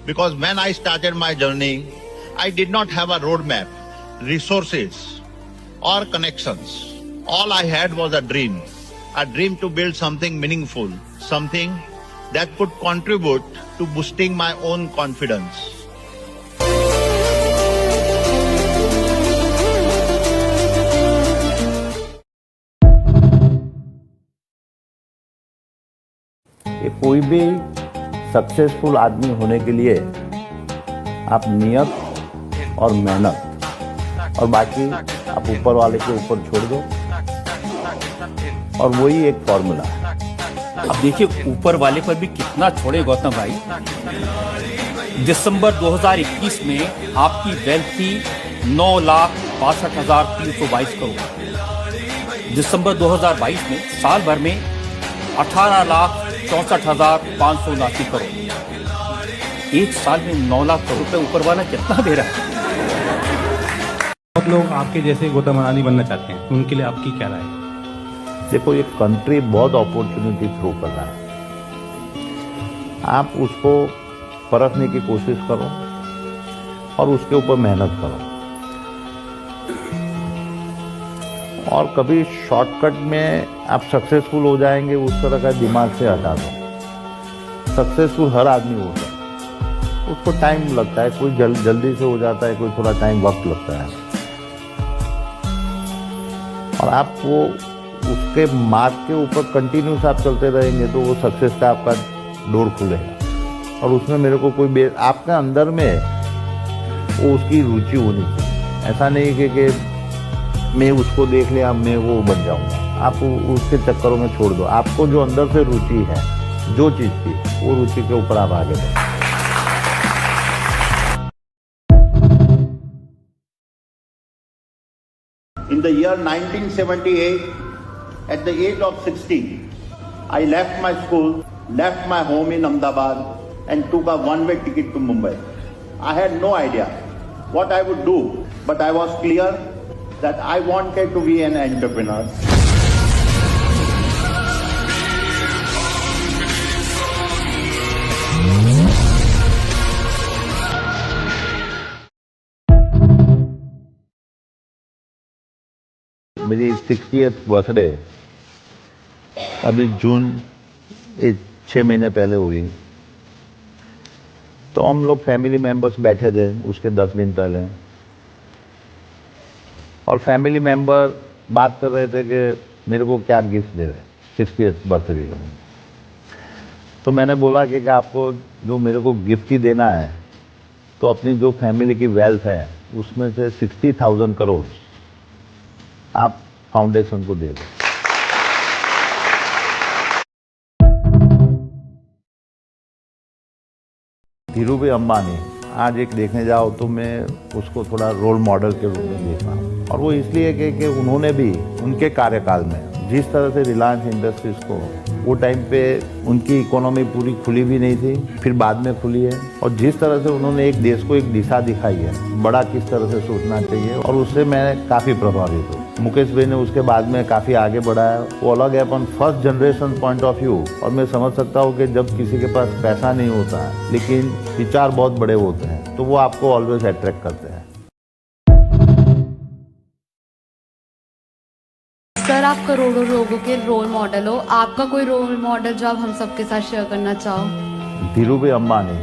Because when I started my journey, I did not have a roadmap, resources, or connections. All I had was a dream to build something meaningful, something that could contribute to boosting my own confidence. कि कोई भी successful आदमी होने के लिए आप नियत और मेहनत और बाकी आप ऊपर वाले के ऊपर छोड़ दो और वही एक फॉर्मूला है। अब देखिए ऊपर वाले पर भी कितना छोड़े गौतम भाई। दिसंबर 2021 में आपकी वेल्थ थी 9,62,322 करोड़। दिसंबर 2022 में साल भर में 18,64,579 करोड़। एक साल में 9 लाख करोड़ रुपए ऊपर वाला कितना दे रहा है? बहुत लोग आपके जैसे गौतम अडानी बनना चाहते हैं, उनके लिए आपकी क्या राय है? देखो, ये कंट्री बहुत अपॉर्चुनिटी थ्रू कर रहा है। आप उसको परखने की कोशिश करो और उसके ऊपर मेहनत करो। और कभी शॉर्टकट में आप सक्सेसफुल हो जाएंगे, उस तरह का दिमाग से हटा दो। सक्सेसफुल हर आदमी होता है, उसको टाइम लगता है। कोई जल्दी से हो जाता है, कोई थोड़ा टाइम वक्त लगता है। और आप वो उसके मार्ग के ऊपर कंटिन्यूस आप चलते रहेंगे तो वो सक्सेस का आपका डोर खुलेगा। और उसमें मेरे को कोई आपके अंदर में वो उसकी रुचि होनी चाहिए। ऐसा नहीं कि मैं उसको देख लिया मैं वो बन जाऊंगा। आप उसके चक्करों में छोड़ दो। आपको जो अंदर से रुचि है, जो चीज़ की, वो रुचि के ऊपर आप आगे बढ़ो। In the year 1978, at the age of 16, I left my school, left my home in Ahmedabad and took a one-way ticket to Mumbai. I had no idea what I would do, but I was clear that I wanted to be an entrepreneur. मेरी 60th birthday अभी जून 6 महीने पहले हुई। तो हम लोग family members बैठे थे उसके 10 दिन पहले, और फैमिली मेंबर बात कर रहे थे कि मेरे को क्या गिफ्ट दे रहे 60th बर्थडे का। तो मैंने बोला कि आपको जो मेरे को गिफ्ट ही देना है तो अपनी जो फैमिली की वेल्थ है उसमें से 60,000 करोड़ आप फाउंडेशन को दे दो। धीरूभाई अंबानी आज एक देखने जाओ तो मैं उसको थोड़ा रोल मॉडल के रूप में देख रहा हूँ। और वो इसलिए कि उन्होंने भी उनके कार्यकाल में जिस तरह से रिलायंस इंडस्ट्रीज को, वो टाइम पे उनकी इकोनॉमी पूरी खुली भी नहीं थी, फिर बाद में खुली है। और जिस तरह से उन्होंने एक देश को एक दिशा दिखाई है, बड़ा किस तरह से सोचना चाहिए, और उससे मैं काफ़ी प्रभावित हूँ। मुकेश भाई ने उसके बाद में काफ़ी आगे बढ़ा है। वो अलग है अपन first generation point of view. और मैं समझ सकता हूँ कि जब किसी के पास पैसा नहीं होता है लेकिन विचार बहुत बड़े होते हैं तो वो आपको ऑलवेज अट्रैक्ट करते हैं। सर, आप करोड़ों लोगों के रोल मॉडल हो, आपका कोई रोल मॉडल जो आप हम सबके साथ शेयर करना चाहो? धीरूभाई अंबानी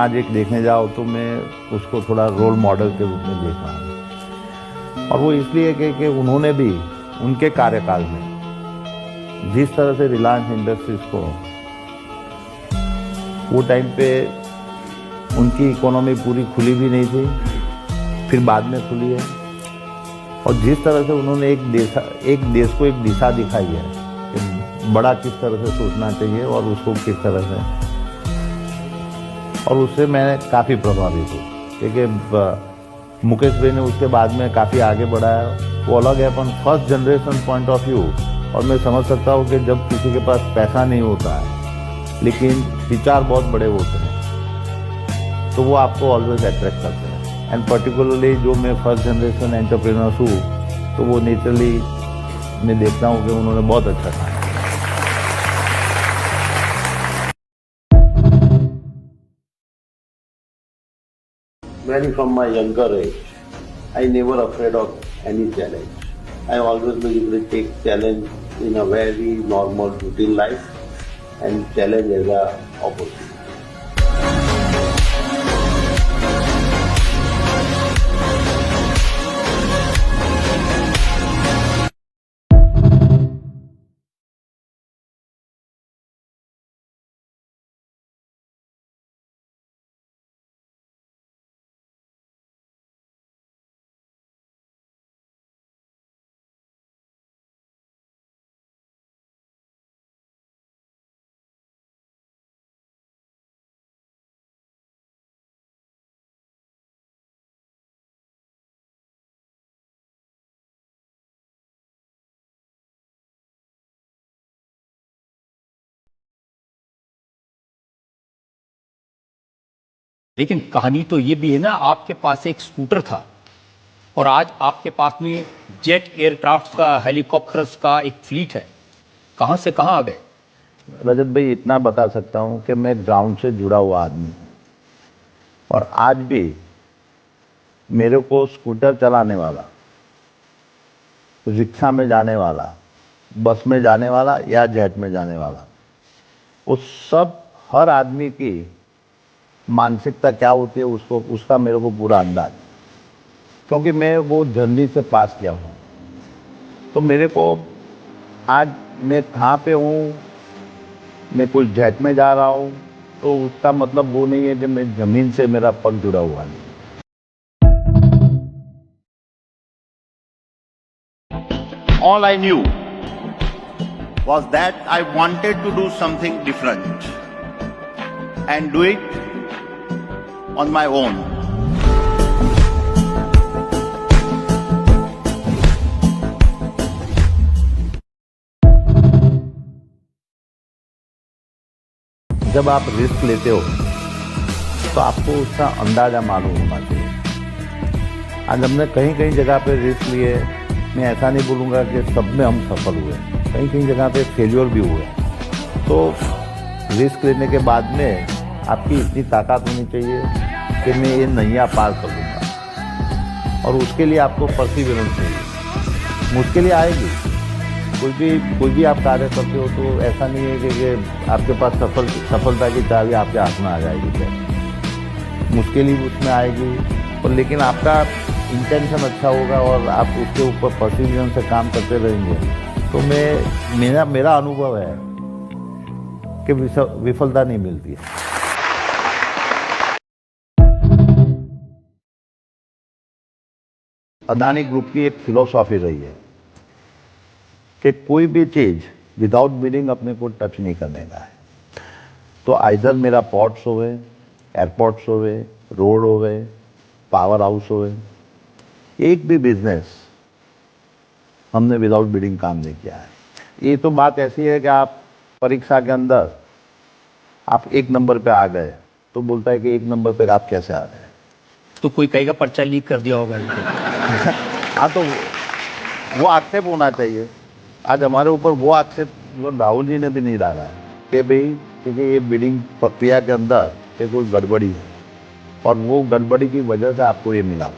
आज एक देखने जाओ तो मैं उसको थोड़ा रोल मॉडल के रूप में देख रहा हूँ। और वो इसलिए कि उन्होंने भी उनके कार्यकाल में जिस तरह से रिलायंस इंडस्ट्रीज को, वो टाइम पे उनकी इकोनॉमी पूरी खुली भी नहीं थी, फिर बाद में खुली है। और जिस तरह से उन्होंने एक देश को एक दिशा दिखाई है कि बड़ा किस तरह से सोचना चाहिए और उसको किस तरह से, और उससे मैं काफ़ी प्रभावित हूँ। क्योंकि मुकेश भाई ने उसके बाद में काफ़ी आगे बढ़ा है। वो अलग है अपन first generation point of view. और मैं समझ सकता हूँ कि जब किसी के पास पैसा नहीं होता है लेकिन विचार बहुत बड़े होते हैं तो वो आपको ऑलवेज अट्रैक्ट करते हैं। एंड पर्टिकुलरली जो मैं फर्स्ट जनरेशन एंटरप्रेन्योर्स हूँ तो वो नेचुरली मैं देखता हूँ कि उन्होंने बहुत अच्छा काम किया। very from my younger age, I never afraid of any challenge. I always basically take challenge in a very normal routine life and challenge as a opportunity. लेकिन कहानी तो ये भी है ना, आपके पास एक स्कूटर था और आज आपके पास में जेट एयरक्राफ्ट का, हेलीकॉप्टर्स का एक फ्लीट है। कहां से कहां आ गए? रजत भाई, इतना बता सकता हूँ कि मैं ग्राउंड से जुड़ा हुआ आदमी हूँ और आज भी मेरे को स्कूटर चलाने वाला, रिक्शा में जाने वाला, बस में जाने वाला या जेट में जाने वाला, उस सब हर आदमी की मानसिकता क्या होती है उसका मेरे को पूरा अंदाज, क्योंकि मैं वो जर्नी से पास किया हूँ। तो मेरे को आज मैं कहाँ पे हूँ, मैं कुछ जेट में जा रहा हूँ, तो उसका मतलब वो नहीं है कि मैं जमीन से मेरा पग जुड़ा हुआ नहीं। All I knew was that I wanted to do something different and do it on my own. जब आप रिस्क लेते हो तो आपको उसका अंदाजा मालूम होना चाहिए। आज हमने कहीं कहीं जगह पे रिस्क लिए, मैं ऐसा नहीं बोलूँगा कि सब में हम सफल हुए, कहीं कहीं जगह पे फेलियर भी हुए। तो रिस्क लेने के बाद में आपकी इतनी ताकत होनी चाहिए कि मैं ये नैया पार कर लूँगा, और उसके लिए आपको परसिवियरेंस चाहिए। मुश्किलें आएगी, कोई भी आप कार्य करते हो तो ऐसा नहीं है कि आपके पास सफलता की चाबी आपके हाथ में आ जाएगी। क्या मुश्किल ही उसमें आएगी, और लेकिन आपका इंटेंशन अच्छा होगा और आप उसके ऊपर परसिवियरेंस से काम करते रहेंगे, तो मेरा अनुभव है कि विफलता नहीं मिलती है। अदानी ग्रुप की एक फिलॉसफी रही है कि कोई भी चीज़ विदाउट बिडिंग अपने को टच नहीं करने का है। तो आइदर मेरा पोर्ट्स हो गए, एयरपोर्ट्स हो गए, रोड हो गए, पावर हाउस हो गए, एक भी बिजनेस हमने विदाउट बिडिंग काम नहीं किया है। ये तो बात ऐसी है कि आप परीक्षा के अंदर आप 1 नंबर पे आ गए तो बोलता है कि 1 नंबर पे आप कैसे आ गए, तो कोई कहेगा पर्चा लीक कर दिया होगा। हाँ, तो वो आक्षेप होना चाहिए। आज हमारे ऊपर वो आक्षेप राहुल जी ने भी नहीं डाला है कि भाई क्योंकि ये बिडिंग प्रक्रिया के अंदर कोई गड़बड़ी है और वो गड़बड़ी की वजह से आपको ये मिला।